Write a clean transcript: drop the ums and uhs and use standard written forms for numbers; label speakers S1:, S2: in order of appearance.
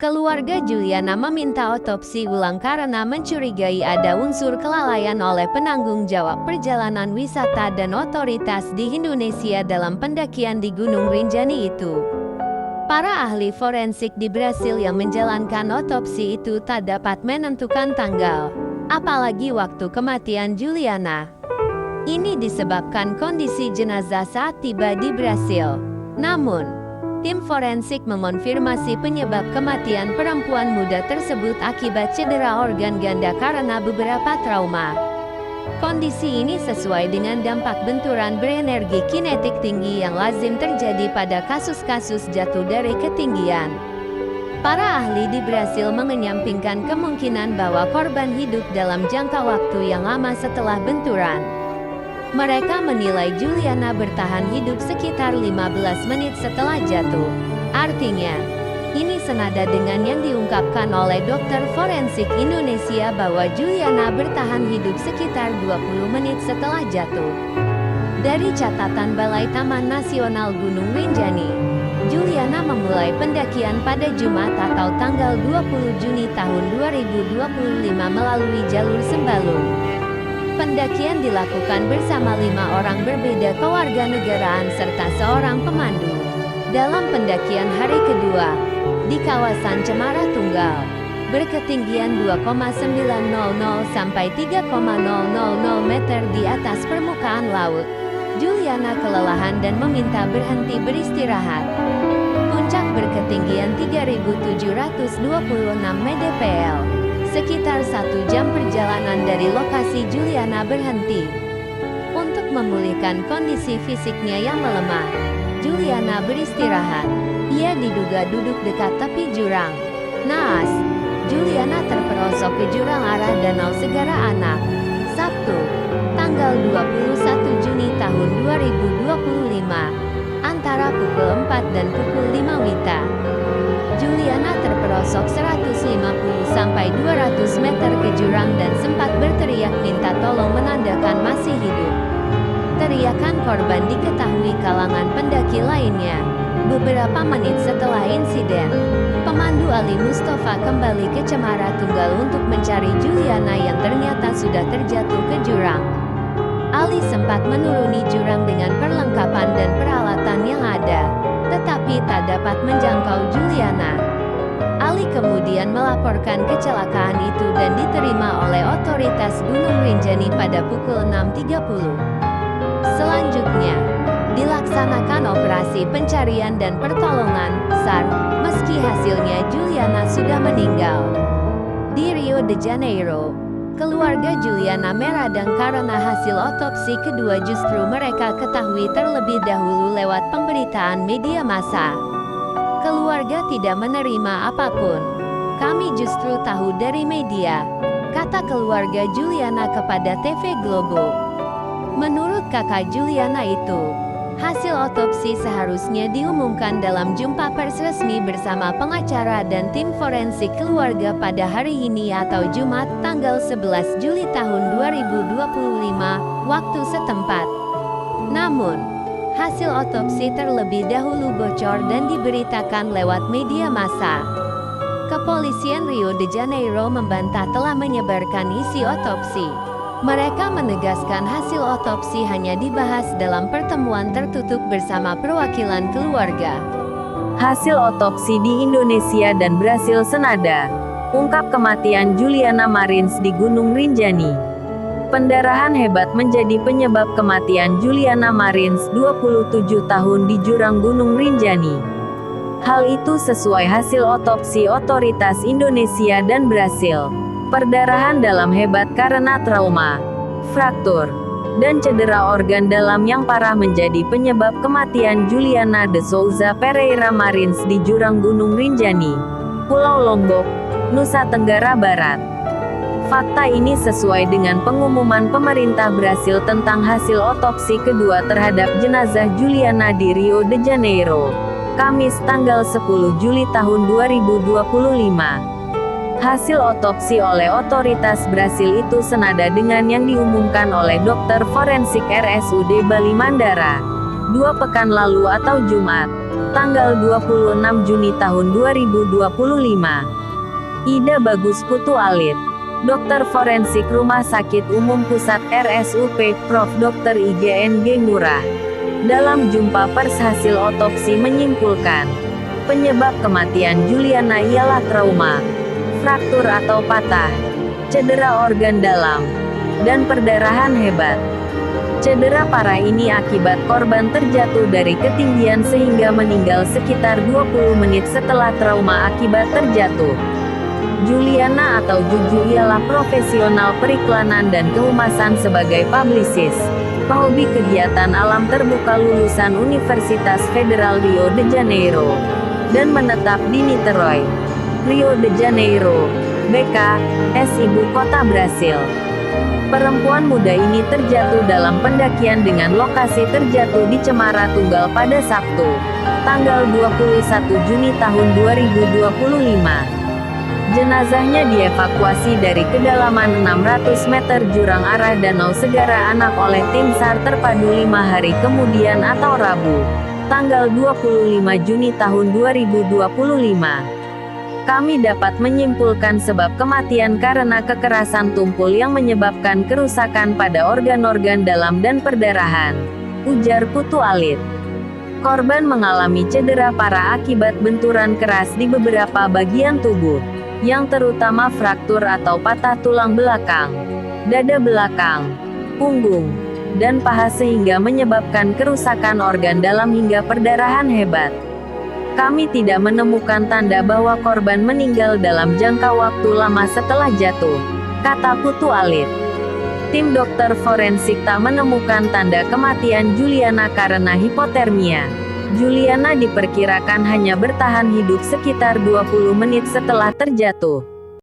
S1: Keluarga Juliana meminta otopsi ulang karena mencurigai ada unsur kelalaian oleh penanggung jawab perjalanan wisata dan otoritas di Indonesia dalam pendakian di Gunung Rinjani itu. Para ahli forensik di Brasil yang menjalankan otopsi itu tak dapat menentukan tanggal, apalagi waktu kematian Juliana. Ini disebabkan kondisi jenazah saat tiba di Brasil. Namun, tim forensik mengonfirmasi penyebab kematian perempuan muda tersebut akibat cedera organ ganda karena beberapa trauma. Kondisi ini sesuai dengan dampak benturan berenergi kinetik tinggi yang lazim terjadi pada kasus-kasus jatuh dari ketinggian. Para ahli di Brasil mengenyampingkan kemungkinan bahwa korban hidup dalam jangka waktu yang lama setelah benturan. Mereka menilai Juliana bertahan hidup sekitar 15 menit setelah jatuh. Artinya, ini senada dengan yang diungkapkan oleh dokter forensik Indonesia bahwa Juliana bertahan hidup sekitar 20 menit setelah jatuh. Dari catatan Balai Taman Nasional Gunung Rinjani, Juliana memulai pendakian pada Jumat atau tanggal 20 Juni tahun 2025 melalui jalur Sembalun. Pendakian dilakukan bersama 5 orang berbeda kewarganegaraan serta seorang pemandu. Dalam pendakian hari kedua, di kawasan Cemara Tunggal, berketinggian 2,900 sampai 3,000 meter di atas permukaan laut, Juliana kelelahan dan meminta berhenti beristirahat. Puncak berketinggian 3.726 mdpl. Sekitar 1 jam perjalanan dari lokasi Juliana berhenti. Untuk memulihkan kondisi fisiknya yang melemah, Juliana beristirahat. Ia diduga duduk dekat tepi jurang. Naas, Juliana terperosok ke jurang arah Danau Segara Anak. Sabtu, tanggal 21 Juni tahun 2025, antara pukul 4 dan pukul 5 WITA. Juliana terperosok 150-200 meter ke jurang dan sempat berteriak minta tolong menandakan masih hidup. Teriakan korban diketahui kalangan pendaki lainnya. Beberapa menit setelah insiden, pemandu Ali Mustafa kembali ke Cemara Tunggal untuk mencari Juliana yang ternyata sudah terjatuh ke jurang. Ali sempat menuruni jurang dengan perlengkapan dan peralatan yang ada, tetapi tak dapat menjangkau Juliana. Ali kemudian melaporkan kecelakaan itu dan diterima oleh otoritas Gunung Rinjani pada pukul 6.30. Selanjutnya, dilaksanakan operasi pencarian dan pertolongan (SAR), meski hasilnya Juliana sudah meninggal. Di Rio de Janeiro, keluarga Juliana meradang karena hasil otopsi kedua justru mereka ketahui terlebih dahulu lewat pemberitaan media massa. Keluarga tidak menerima apapun. Kami justru tahu dari media, kata keluarga Juliana kepada TV Globo. Menurut kakak Juliana itu, hasil otopsi seharusnya diumumkan dalam jumpa pers resmi bersama pengacara dan tim forensik keluarga pada hari ini atau Jumat, tanggal 11 Juli tahun 2025, waktu setempat. Namun, hasil otopsi terlebih dahulu bocor dan diberitakan lewat media massa. Kepolisian Rio de Janeiro membantah telah menyebarkan isi otopsi. Mereka menegaskan hasil otopsi hanya dibahas dalam pertemuan tertutup bersama perwakilan keluarga.
S2: Hasil otopsi di Indonesia dan Brasil senada. Ungkap kematian Juliana Marins di Gunung Rinjani. Pendarahan hebat menjadi penyebab kematian Juliana Marins 27 tahun di jurang Gunung Rinjani. Hal itu sesuai hasil otopsi otoritas Indonesia dan Brasil. Perdarahan dalam hebat karena trauma, fraktur, dan cedera organ dalam yang parah menjadi penyebab kematian Juliana de Souza Pereira Marins di jurang Gunung Rinjani, Pulau Lombok, Nusa Tenggara Barat. Fakta ini sesuai dengan pengumuman pemerintah Brasil tentang hasil otopsi kedua terhadap jenazah Juliana di Rio de Janeiro, Kamis tanggal 10 Juli tahun 2025. Hasil otopsi oleh otoritas Brasil itu senada dengan yang diumumkan oleh dokter forensik RSUD Bali Mandara. 2 pekan lalu atau Jumat, tanggal 26 Juni tahun 2025. Ida Bagus Putu Alit, Dokter Forensik Rumah Sakit Umum Pusat RSUP Prof. Dr. IGNG Ngurah, dalam jumpa pers hasil otopsi menyimpulkan, penyebab kematian Juliana ialah trauma, fraktur atau patah, cedera organ dalam, dan perdarahan hebat. Cedera parah ini akibat korban terjatuh dari ketinggian sehingga meninggal sekitar 20 menit setelah trauma akibat terjatuh. Juliana atau Juju ialah profesional periklanan dan kehumasan sebagai publisis, pehobi kegiatan alam terbuka lulusan Universitas Federal Rio de Janeiro, dan menetap di Niterói, Rio de Janeiro, BK, ibu kota Brasil. Perempuan muda ini terjatuh dalam pendakian dengan lokasi terjatuh di Cemara Tunggal pada Sabtu, tanggal 21 Juni tahun 2025. Jenazahnya dievakuasi dari kedalaman 600 meter jurang arah Danau Segara Anak oleh tim SAR terpadu 5 hari kemudian atau Rabu, tanggal 25 Juni tahun 2025. Kami dapat menyimpulkan sebab kematian karena kekerasan tumpul yang menyebabkan kerusakan pada organ-organ dalam dan perdarahan, ujar Putu Alit. Korban mengalami cedera parah akibat benturan keras di beberapa bagian tubuh, yang terutama fraktur atau patah tulang belakang, dada belakang, punggung, dan paha sehingga menyebabkan kerusakan organ dalam hingga perdarahan hebat. Kami tidak menemukan tanda bahwa korban meninggal dalam jangka waktu lama setelah jatuh, kata Putu Alit. Tim dokter forensik tak menemukan tanda kematian Juliana karena hipotermia. Juliana diperkirakan hanya bertahan hidup sekitar 20 menit setelah terjatuh.